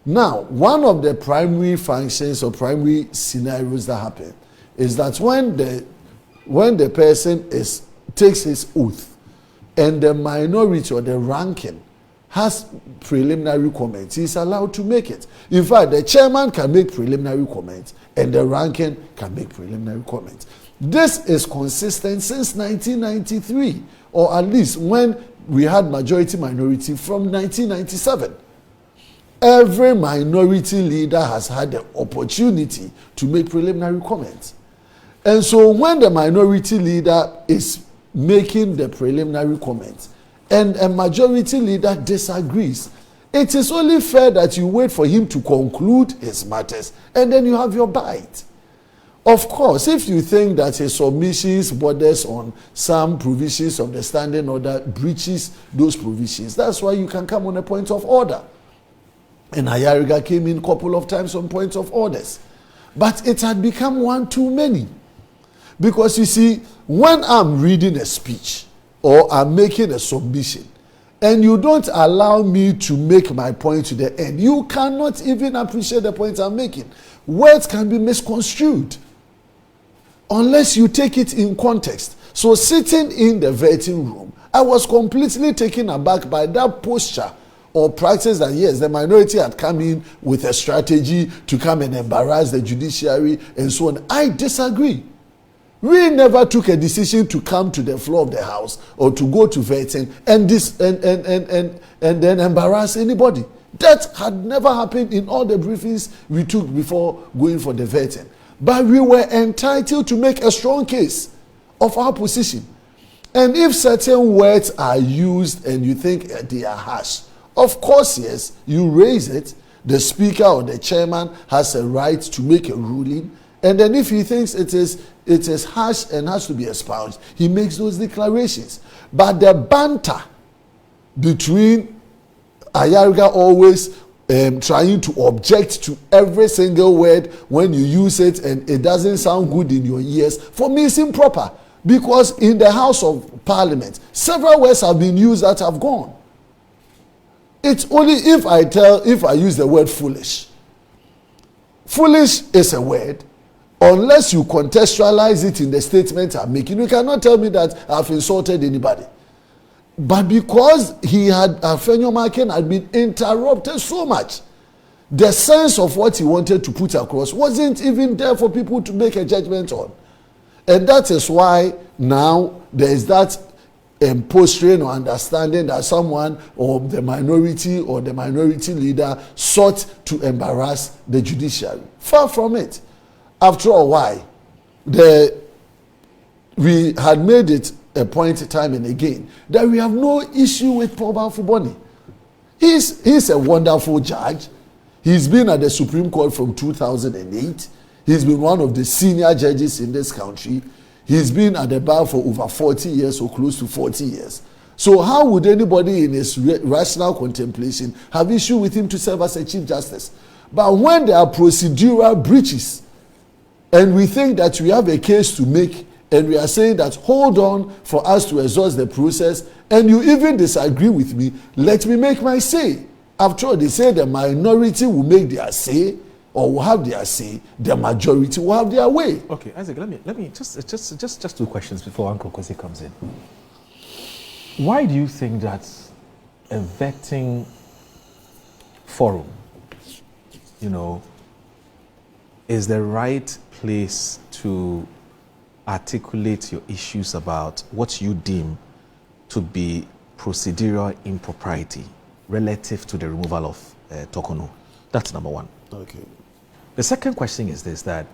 Now, one of the primary functions or primary scenarios that happen is that when the person takes his oath and the minority or the ranking has preliminary comments, he's allowed to make it. In fact, the chairman can make preliminary comments and the ranking can make preliminary comments. This is consistent since 1993, or at least when we had majority minority from 1997. Every minority leader has had the opportunity to make preliminary comments. And so when the minority leader is making the preliminary comments and a majority leader disagrees, it is only fair that you wait for him to conclude his matters and then you have your bite. Of course, if you think that his submissions borders on some provisions of the standing order breaches those provisions, that's why you can come on a point of order. And Ayariga came in a couple of times on points of orders. But it had become one too many. Because you see, when I'm reading a speech or I'm making a submission, and you don't allow me to make my point to the end, you cannot even appreciate the point I'm making. Words can be misconstrued unless you take it in context. So sitting in the vetting room, I was completely taken aback by that posture or practice that, yes, the minority had come in with a strategy to come and embarrass the judiciary and so on. I disagree. We never took a decision to come to the floor of the House or to go to vetting and then embarrass anybody. That had never happened in all the briefings we took before going for the vetting. But we were entitled to make a strong case of our position. And if certain words are used and you think they are harsh, of course, yes, you raise it. The speaker or the chairman has a right to make a ruling. And then if he thinks it is harsh and has to be expunged, he makes those declarations. But the banter between Ayariga always trying to object to every single word when you use it and it doesn't sound good in your ears, for me it's improper. Because in the House of Parliament, several words have been used that have gone. It's only if I use the word foolish. Foolish is a word. Unless you contextualize it in the statement I'm making, you cannot tell me that I've insulted anybody. But because Afenyo Maken had been interrupted so much, the sense of what he wanted to put across wasn't even there for people to make a judgment on. And that is why now there is that posturing or understanding that someone or the minority leader sought to embarrass the judiciary. Far from it. After all, why? We had made it a point time and again that we have no issue with Paul Baffoe-Bonnie. He's a wonderful judge. He's been at the Supreme Court from 2008. He's been one of the senior judges in this country. He's been at the bar for over 40 years or close to 40 years. So how would anybody in his rational contemplation have issue with him to serve as a Chief Justice? But when there are procedural breaches and we think that we have a case to make and we are saying that hold on for us to exhaust the process and you even disagree with me, let me make my say. After all, they say the minority will make their say or will have their say, the majority will have their way. Okay, Isaac, let me just two questions before Uncle Kwesi comes in. Why do you think that a vetting forum, is the right place to articulate your issues about what you deem to be procedural impropriety relative to the removal of Tokono? That's number one. Okay. The second question is this, that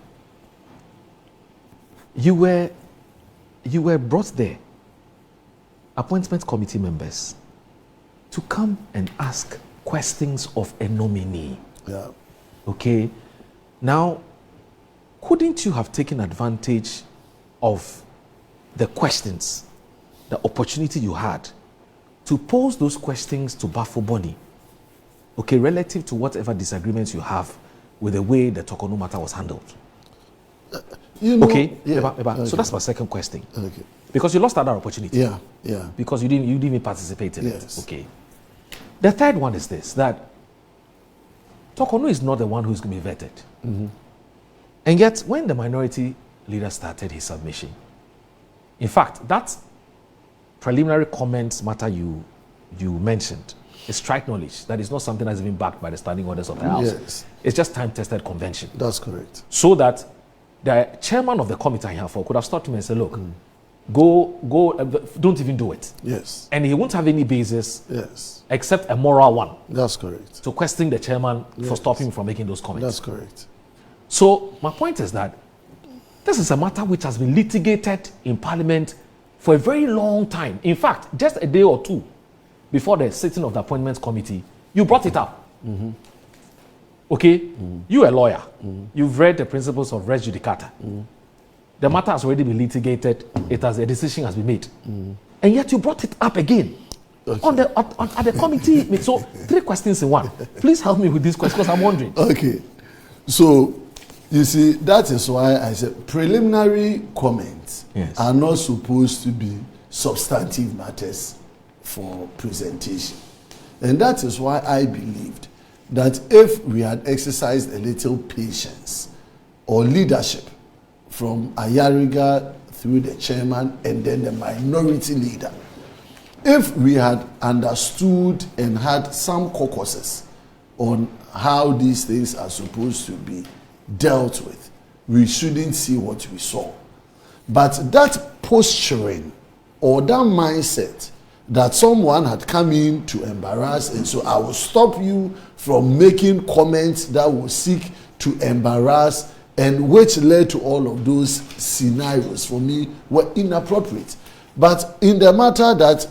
you were brought there, appointment committee members, to come and ask questions of a nominee. Yeah. Okay. Now, couldn't you have taken advantage of the questions, the opportunity you had to pose those questions to Baffoe-Bonnie, okay, relative to whatever disagreements you have with the way the Tokono matter was handled? Okay? Yeah. Okay. So that's my second question. Okay. Because you lost that opportunity. Yeah. Because you didn't even participate in Yes. it. Okay. The third one is this, that Tokonu is not the one who's going to be vetted. And yet, when the minority leader started his submission, in fact, that preliminary comments matter you mentioned is strike knowledge. That is not something that's even backed by the standing orders of the House. Yes. It's just time-tested convention. That's correct. So that the chairman of the committee could have stopped him and said, look, go, don't even do it. Yes. And he won't have any basis Yes. except a moral one That's correct. to question the chairman for stopping him from making those comments. That's correct. So my point is that this is a matter which has been litigated in Parliament for a very long time. In fact, just a day or two before the sitting of the Appointments Committee, you brought it up. Okay? You're a lawyer. You've read the principles of res judicata. The matter has already been litigated. A decision has been made. And yet you brought it up again at the committee. So 3 questions in one. Please help me with this question because I'm wondering. Okay. So, you see, that is why I said preliminary comments are not supposed to be substantive matters for presentation. And that is why I believed that if we had exercised a little patience or leadership from Ayariga through the chairman and then the minority leader, if we had understood and had some caucuses on how these things are supposed to be dealt with, we shouldn't see what we saw. But that posturing or that mindset that someone had come in to embarrass, and so I will stop you from making comments that will seek to embarrass, and which led to all of those scenarios for me were inappropriate. But in the matter that,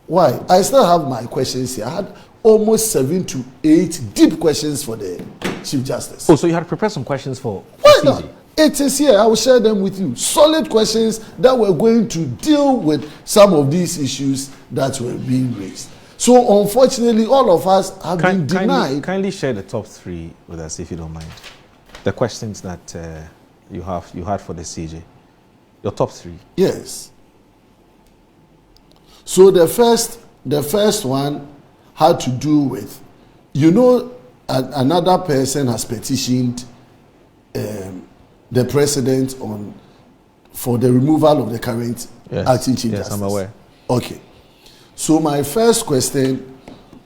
why? I still have my questions here. I had almost 7 to 8 deep questions for the Chief Justice. Oh, so you had prepared some questions for Why CG? not? It is here. I will share them with you. Solid questions that were going to deal with some of these issues that were being raised. So unfortunately, all of us have been denied. Kindly share the top 3 with us, if you don't mind. The questions that you had for the CJ. Your top 3. Yes. So the first one had to do with, another person has petitioned the president for the removal of the current acting Chief Justice. Yes, I'm aware. Okay. So my first question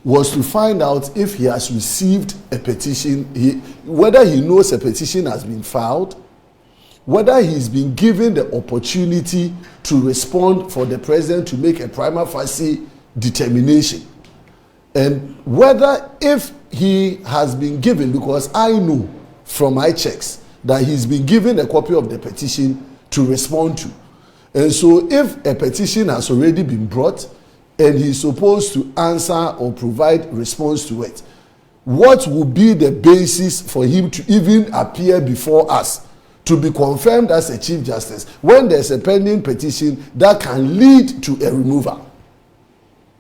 was to find out if he has received a petition, whether he knows a petition has been filed, whether he's been given the opportunity to respond for the president to make a prima facie determination, and whether if he has been given, because I know from my checks that he's been given a copy of the petition to respond to. And so if a petition has already been brought and he's supposed to answer or provide response to it, what would be the basis for him to even appear before us to be confirmed as a Chief Justice when there's a pending petition that can lead to a removal?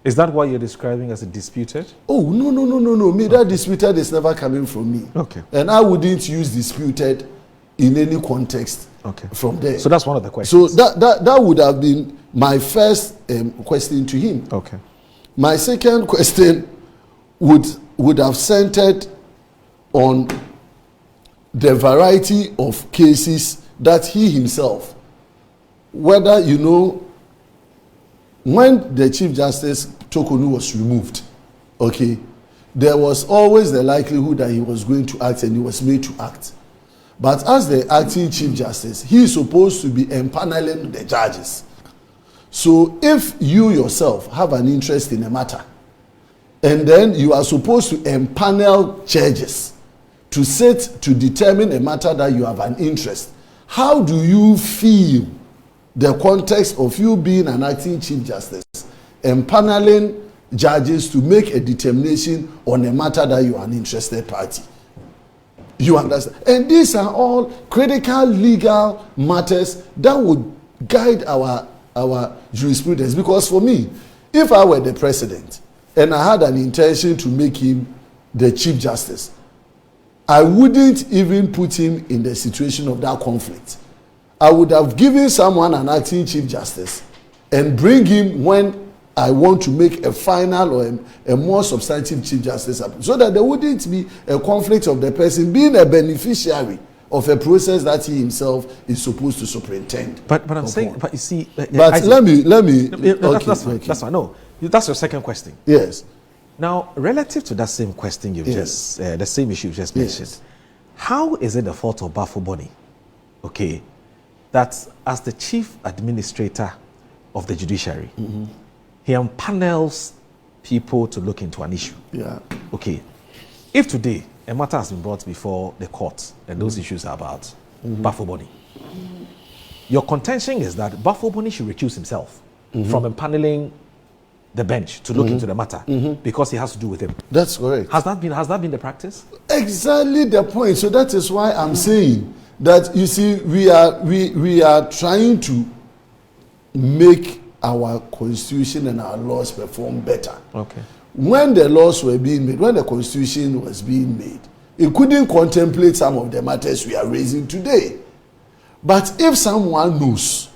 Is that what you're describing as a disputed? Oh, no. Me, that disputed is never coming from me. Okay. And I wouldn't use disputed in any context from there. So that's one of the questions. So that would have been my first question to him. Okay. My second question would have centered on the variety of cases that he himself, whether when the Chief Justice Tokonu was removed, there was always the likelihood that he was going to act and he was made to act. But as the acting Chief Justice, he is supposed to be empaneling the judges. So if you yourself have an interest in a matter, and then you are supposed to empanel judges to sit to determine a matter that you have an interest, how do you feel the context of you being an acting Chief Justice, empaneling judges to make a determination on a matter that you are an interested party? You understand? And these are all critical legal matters that would guide our jurisprudence. Because for me, if I were the president and I had an intention to make him the Chief Justice, I wouldn't even put him in the situation of that conflict. I would have given someone an acting Chief Justice and bring him when I want to make a final or a more substantive Chief Justice appointment, so that there wouldn't be a conflict of the person being a beneficiary of a process that he himself is supposed to superintend. But I'm saying, but you see, but let me. That's fine. No, that's your second question. Yes. Now, relative to that same question you've just, the same issue you just mentioned, how is it the fault of Baffoe-Bonnie, okay, that as the chief administrator of the judiciary, he empanels people to look into an issue? Yeah. Okay. If today a matter has been brought before the court and those issues are about Baffoe-Bonnie, your contention is that Baffoe-Bonnie should recuse himself from empaneling the bench to look into the matter because it has to do with him. That's correct. Has that been the practice? Exactly the point. So that is why I'm saying that, you see, we are trying to make our constitution and our laws perform better. Okay. When the laws were being made, when the constitution was being made, it couldn't contemplate some of the matters we are raising today. But if someone knows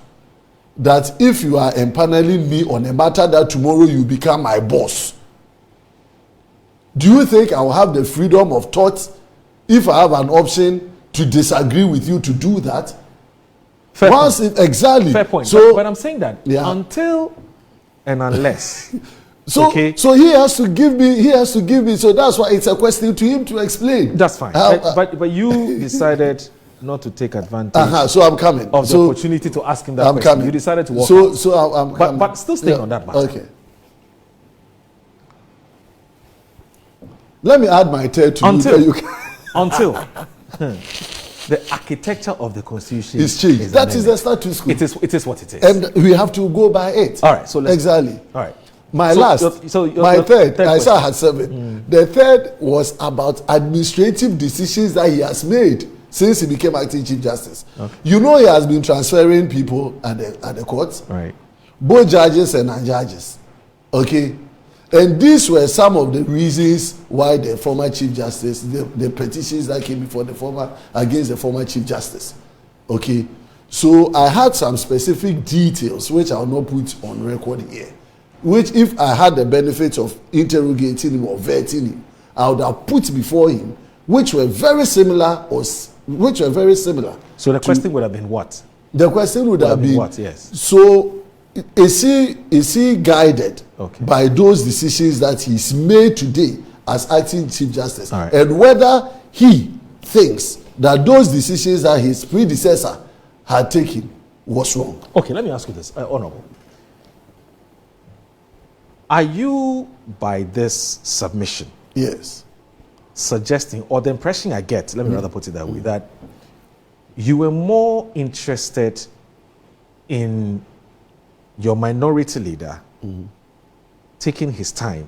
that if you are empaneling me on a matter that tomorrow you become my boss, do you think I will have the freedom of thought if I have an option to disagree with you to do that? Fair Once point. Exactly. Fair point. So, but I'm saying that until and unless. So, okay. So he has to give me. So that's why it's a question to him to explain. That's fine. But you decided not to take advantage. So I'm coming. Of the opportunity to ask him that question. Coming. You decided to walk out. So I'm coming. But still staying on that matter. Okay. Let me add my third to until the architecture of the constitution is changed. That is the status quo. It is what it is. And we have to go by it. All right. So let's exactly. All right. My third, I saw I had 7. The third was about administrative decisions that he has made since he became acting Chief Justice. Okay. You know, he has been transferring people at the courts, right? Both judges and non-judges. Okay, and these were some of the reasons why the former Chief Justice, the petitions that came before against the former Chief Justice. Okay, so I had some specific details which I will not put on record here, which if I had the benefit of interrogating him or vetting him, I would have put before him, which were very similar. So the question would have been what? The question would have been what? Yes. So is he guided by those decisions that he's made today as acting Chief Justice, right, and whether he thinks that those decisions that his predecessor had taken was wrong? Okay, let me ask you this, Honorable. Are you, by this submission, suggesting, or the impression I get, let me rather put it that way, that you were more interested in your minority leader taking his time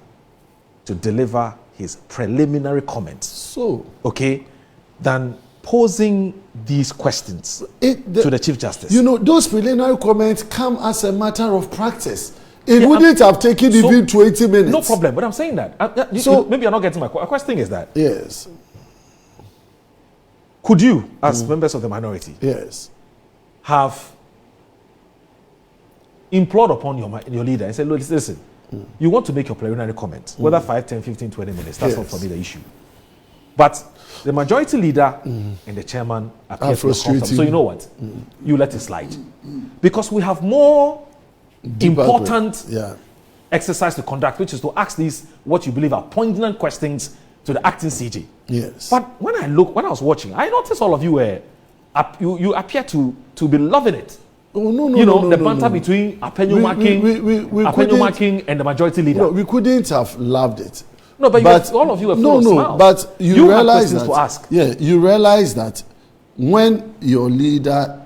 to deliver his preliminary comments, than posing these questions to the Chief Justice? You know, those preliminary comments come as a matter of practice. It wouldn't have taken even 20 minutes. No problem, but I'm saying that. Maybe you're not getting my question. Is that yes? Could you, as members of the minority, have implored upon your leader and said, look, listen, you want to make your preliminary comment, whether 5, 10, 15, 20 minutes, that's not for me the issue. But the majority leader and the chairman appear to be comfortable. So you know what? You let it slide. Because we have more important exercise to conduct, which is to ask these what you believe are poignant questions to the acting CJ. Yes. But when I was watching, I noticed all of you were you appear to be loving it. Oh no! The banter between Apenyo Making and the majority leader. No, we couldn't have loved it. No, but all of you were full of smiles. But you realize that. To ask. Yeah, you realize that when your leader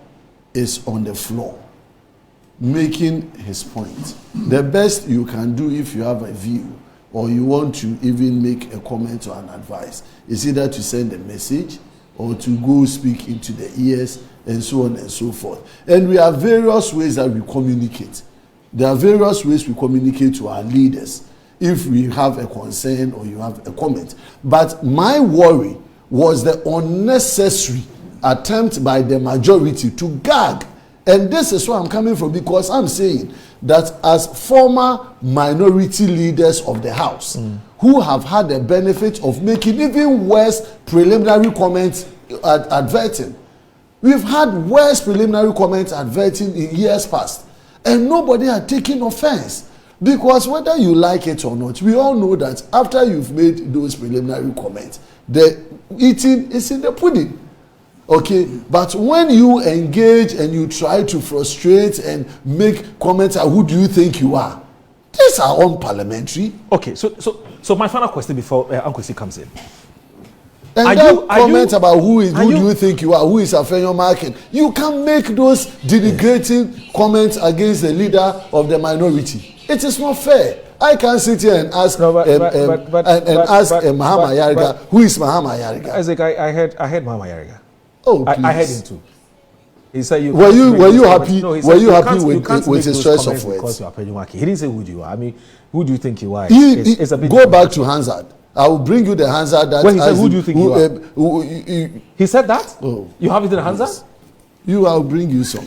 is on the floor making his point, the best you can do if you have a view or you want to even make a comment or an advice is either to send a message or to go speak into the ears and so on and so forth. And we have various ways that we communicate. There are various ways we communicate to our leaders if we have a concern or you have a comment. But my worry was the unnecessary attempt by the majority to gag And this is where I'm coming from, because I'm saying that as former minority leaders of the House, who have had the benefit of making even worse preliminary comments adverting. We've had worse preliminary comments adverting in years past, and nobody had taken offense. Because whether you like it or not, we all know that after you've made those preliminary comments, the eating is in the pudding. Okay, but when you engage and you try to frustrate and make comments, who do you think you are? These are unparliamentary. Okay, so my final question before Uncle C comes in. And comment about who do you think you are? Who is Effia MP? You can make those denigrating comments against the leader of the minority. It is not fair. I can't sit here and ask Mahama Yariga, who is Mahama Yariga? Isaac, I heard Mahama Yariga. Oh, please. I heard him too. He said you. Were you happy? No, were you happy with his choice of words? Because you are Effia MP. He didn't say who you are. I mean, who do you think you are? It's a bit go back to Hansard. I will bring you the Hansard that. When he said, "Who do you think you are?" He said that. Oh, you have it in the Hansard. Yes. I'll bring you some.